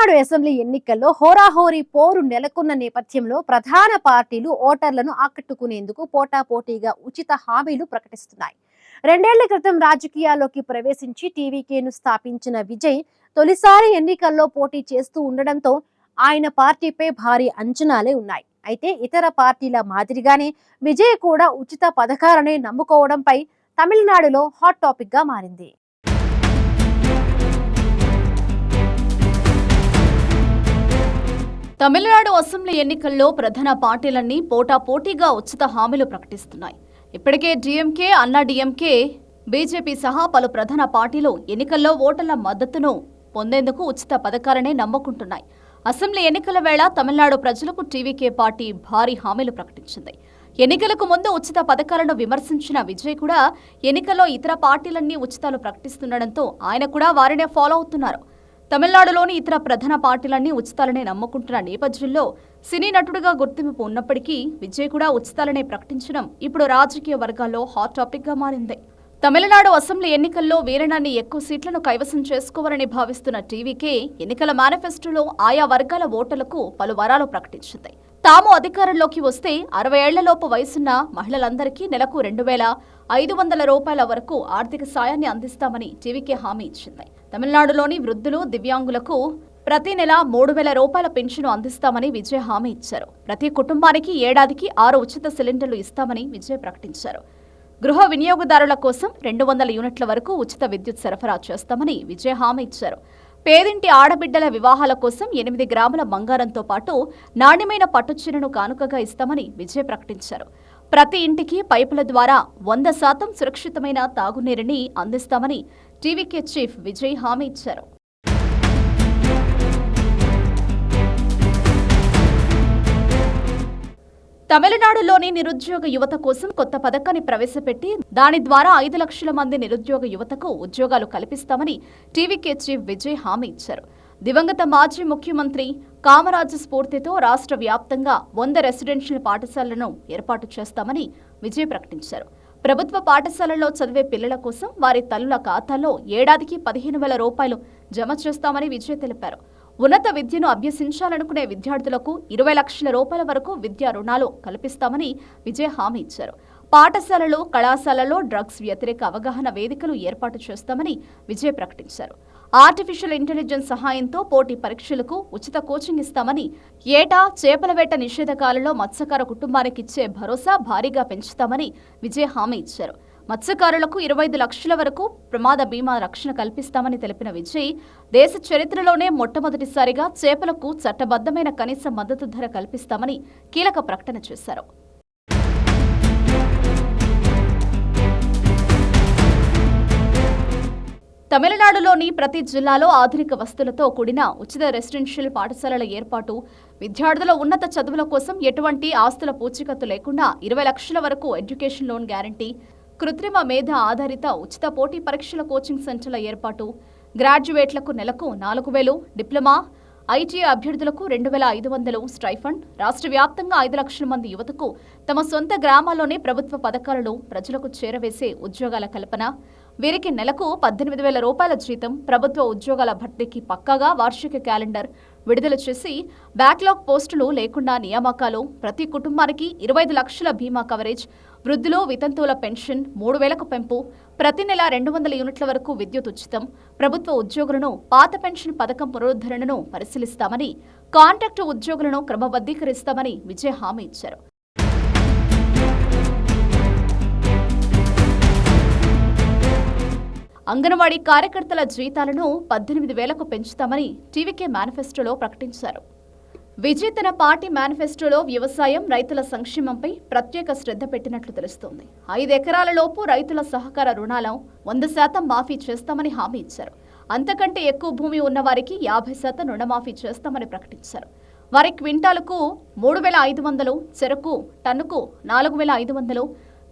Tamil Nadu assembly ఎన్నికల్లో హోరాహోరీ పోరు నెలకొన్న నేపథ్యంలో ప్రధాన పార్టీలు ఓటర్లను ఆకట్టుకునేందుకు పోటాపోటీగా ఉచిత హామీలు ప్రకటిస్తున్నాయి. 2 ఏళ్ల క్రితం రాజకీయాల్లోకి ప్రవేశించి టీవీకేను స్థాపించిన విజయ్ తొలిసారి ఎన్నికల్లో పోటీ చేస్తూ ఉండడంతో ఆయన పార్టీపై భారీ అంచనాలే ఉన్నాయి. అయితే ఇతర పార్టీల మాదిరిగానే విజయ్ కూడా ఉచిత పథకాలనే నమ్ముకోవడంపై తమిళనాడులో హాట్ టాపిక్ గా మారింది. తమిళనాడు అసెంబ్లీ ఎన్నికల్లో ప్రధాన పార్టీలన్నీ పోటాపోటీగా ఉచిత హామీలు ప్రకటిస్తున్నాయి. ఇప్పటికే డీఎంకే, అన్నా డీఎంకే, బీజేపీ సహా పలు ప్రధాన పార్టీలు ఎన్నికల్లో ఓటర్ల మద్దతును పొందేందుకు ఉచిత పథకాలనే నమ్ముకుంటున్నాయి. అసెంబ్లీ ఎన్నికల వేళ తమిళనాడు ప్రజలకు టీవీకే పార్టీ భారీ హామీలు ప్రకటించింది. ఎన్నికలకు ముందు ఉచిత పథకాలను విమర్శించిన విజయ్ కూడా ఎన్నికల్లో ఇతర పార్టీలన్నీ ఉచితాలు ప్రకటిస్తుండటంతో ఆయన కూడా వారినే ఫాలో అవుతున్నారు. తమిళనాడులోని ఇతర ప్రధాన పార్టీలన్నీ ఉచితాలనే నమ్ముకుంటున్న నేపథ్యంలో సినీ నటుడిగా గుర్తింపు ఉన్నప్పటికీ విజయ్ కూడా ఉచితాలనే ప్రకటించడం ఇప్పుడు రాజకీయ వర్గాల్లో హాట్ టాపిక్ గా మారింది. తమిళనాడు అసెంబ్లీ ఎన్నికల్లో వీరనాన్ని ఎక్కువ సీట్లను కైవసం చేసుకోవాలని భావిస్తున్న టీవీకే ఎన్నికల మేనిఫెస్టోలో ఆయా వర్గాల ఓటర్లకు పలు వరాలు ప్రకటించింది. తాము అధికారంలోకి వస్తే 60 ఏళ్లలోపు వయసున్న మహిళలందరికీ నెలకు 2,500 రూపాయల వరకు ఆర్థిక సాయాన్ని అందిస్తామని టీవీకే హామీ ఇచ్చింది. తమిళనాడులోని వృద్ధులు, దివ్యాంగులకు ప్రతి నెల 3,000 రూపాయల పెన్షన్ అందిస్తామని విజయ్ హామీ ఇచ్చారు. ప్రతి కుటుంబానికి ఏడాదికి 6 ఉచిత సిలిండర్లు ఇస్తామని విజయ్ ప్రకటించారు. గృహ వినియోగదారుల కోసం 200 యూనిట్ల వరకు ఉచిత విద్యుత్ సరఫరా చేస్తామని విజయ్ హామీ ఇచ్చారు. పేదింటి ఆడబిడ్డల వివాహాల కోసం 8 గ్రాముల బంగారంతో పాటు నాణ్యమైన పట్టుచీరను కానుకగా ఇస్తామని విజయ్ ప్రకటించారు. ప్రతి ఇంటికి పైపుల ద్వారా 100% సురక్షితమైన తాగునీరుని అందిస్తామని టీవీకే చీఫ్ విజయ్ హామీ ఇచ్చారు. తమిళనాడులోని నిరుద్యోగ యువత కోసం కొత్త పథకాన్ని ప్రవేశపెట్టి దాని ద్వారా 5 లక్షల మంది నిరుద్యోగ యువతకు ఉద్యోగాలు కల్పిస్తామని టీవీకే చీఫ్ విజయ్ హామీ ఇచ్చారు. దివంగత మాజీ ముఖ్యమంత్రి కామరాజు స్ఫూర్తితో రాష్ట్ర వ్యాప్తంగా 100 రెసిడెన్షియల్ పాఠశాలలను ఏర్పాటు చేస్తామని విజయ్ ప్రకటించారు. ప్రభుత్వ పాఠశాలల్లో చదివే పిల్లల కోసం వారి తల్లుల ఖాతాల్లో ఏడాదికి 15,000 రూపాయలు జమ చేస్తామని విజయ్ తెలిపారు. ఉన్నత విద్యను అభ్యసించాలనుకునే విద్యార్థులకు 20 లక్షల రూపాయల వరకు విద్యా రుణాలు కల్పిస్తామని విజయ్ హామీ ఇచ్చారు. పాఠశాలలు, కళాశాలల్లో డ్రగ్స్ వ్యతిరేక అవగాహన వేదికలు ఏర్పాటు చేస్తామని విజయ్ ప్రకటించారు. ఆర్టిఫిషియల్ ఇంటెలిజెన్స్ సహాయంతో పోటీ పరీక్షలకు ఉచిత కోచింగ్ ఇస్తామని, ఏటా చేపల వేట నిషేధకాలలో మత్స్యకార కుటుంబానికి ఇచ్చే భరోసా భారీగా పెంచుతామని విజయ్ హామీ ఇచ్చారు. మత్స్యకారులకు 25 లక్షల వరకు ప్రమాద బీమా రక్షణ కల్పిస్తామని తెలిపిన విజయ్ దేశ చరిత్రలోనే మొట్టమొదటిసారిగా చేపలకు చట్టబద్దమైన కనీస మద్దతు ధర కల్పిస్తామని కీలక ప్రకటన చేశారు. తమిళనాడులోని ప్రతి జిల్లాలో ఆధునిక వస్తువులతో కూడిన ఉచిత రెసిడెన్షియల్ పాఠశాలల ఏర్పాటు, విద్యార్థుల ఉన్నత చదువుల కోసం ఎటువంటి ఆస్తుల పూచీకత్తు లేకుండా 20 లక్షల వరకు ఎడ్యుకేషన్ లోన్ గ్యారంటీ, కృత్రిమ మేధ ఆధారిత ఉచిత పోటీ పరీక్షల కోచింగ్ సెంటర్ల ఏర్పాటు, గ్రాడ్యుయేట్లకు నెలకు 4,000, డిప్లొమా, ఐటీఐ అభ్యర్థులకు 2,500 స్టైఫండ్, రాష్ట్ర వ్యాప్తంగా 5 లక్షల మంది యువతకు తమ సొంత గ్రామాల్లోనే ప్రభుత్వ పథకాలను ప్రజలకు చేరవేసే ఉద్యోగాల కల్పన, వీరికి నెలకు 18,000 రూపాయల జీతం, ప్రభుత్వ ఉద్యోగాల భర్తీకి పక్కాగా వార్షిక క్యాలెండర్ విడుదల చేసి బ్యాక్లాగ్ పోస్టులు లేకుండా నియామకాలు, ప్రతి కుటుంబానికి 25 లక్షల బీమా కవరేజ్, వృద్ధులు, వితంతువుల పెన్షన్ 3,000కు పెంపు, ప్రతి నెల 200 యూనిట్ల వరకు విద్యుత్ ఉచితం, ప్రభుత్వ ఉద్యోగులను పాత పెన్షన్ పథకం పునరుద్ధరణను పరిశీలిస్తామని, కాంట్రాక్టు ఉద్యోగులను క్రమబద్ధీకరిస్తామని విజయ్ హామీ ఇచ్చారు. అంగన్వాడీ కార్యకర్తల జీతాలను 18,000కు పెంచుతామని టీవీకే మేనిఫెస్టోలో ప్రకటించారు. విజయ్ తన పార్టీ మేనిఫెస్టోలో వ్యవసాయం, రైతుల సంక్షేమంపై ప్రత్యేక శ్రద్ధ పెట్టినట్లు తెలుస్తోంది. 5 ఎకరాల లోపు రైతుల సహకార రుణాలను 100% మాఫీ చేస్తామని హామీ ఇచ్చారు. అంతకంటే ఎక్కువ భూమి ఉన్నవారికి 50% రుణమాఫీ చేస్తామని ప్రకటించారు. వారి క్వింటాలకు 3,500, చెరకు టన్నుకు 4,500,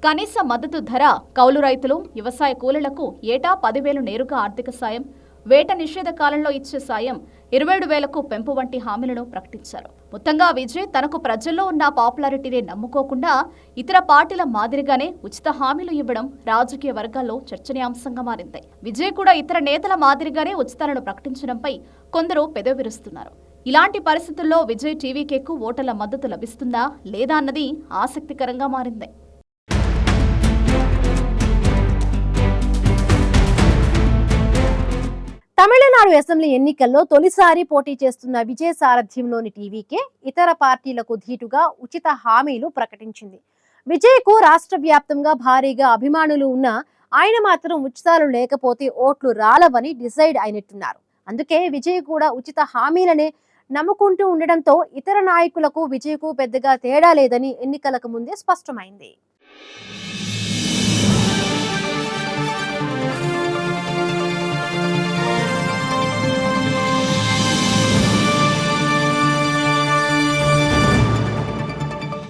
కనీస మద్దతు ధర, కౌలు రైతులు, వ్యవసాయ కూలీలకు ఏటా 10,000 నేరుగా ఆర్థిక సాయం, వేట నిషేధ కాలంలో ఇచ్చే సాయం, 27,000కు పెంపు వంటి హామీలను ప్రకటించారు. మొత్తంగా విజయ్ తనకు ప్రజల్లో ఉన్న పాపులారిటీని నమ్ముకోకుండా ఇతర పార్టీల మాదిరిగానే ఉచిత హామీలు ఇవ్వడం రాజకీయ వర్గాల్లో చర్చనీయాంశంగా మారింది. విజయ్ కూడా ఇతర నేతల మాదిరిగానే ఉచితాలను ప్రకటించడంపై కొందరు పెదవి విరుస్తున్నారు. ఇలాంటి పరిస్థితుల్లో విజయ్ టీవీకేకు ఓటర్ల మద్దతు లభిస్తుందా లేదా అన్నది ఆసక్తికరంగా మారింది. తమిళనాడు అసెంబ్లీ ఎన్నికల్లో తొలిసారి పోటీ చేస్తున్న విజయ్ సారథ్యంలోని టీవీకే ఇతర పార్టీలకు ధీటుగా ఉచిత హామీలు ప్రకటించింది. విజయ్కు రాష్ట్ర వ్యాప్తంగా భారీగా అభిమానులు ఉన్నా ఆయన మాత్రం ఉచితాలు లేకపోతే ఓట్లు రాలవని డిసైడ్ అయినట్టున్నారు. అందుకే విజయ్ కూడా ఉచిత హామీలనే నమ్ముకుంటూ ఉండడంతో ఇతర నాయకులకు విజయ్కు పెద్దగా తేడా లేదని ఎన్నికలకు ముందే స్పష్టమైంది.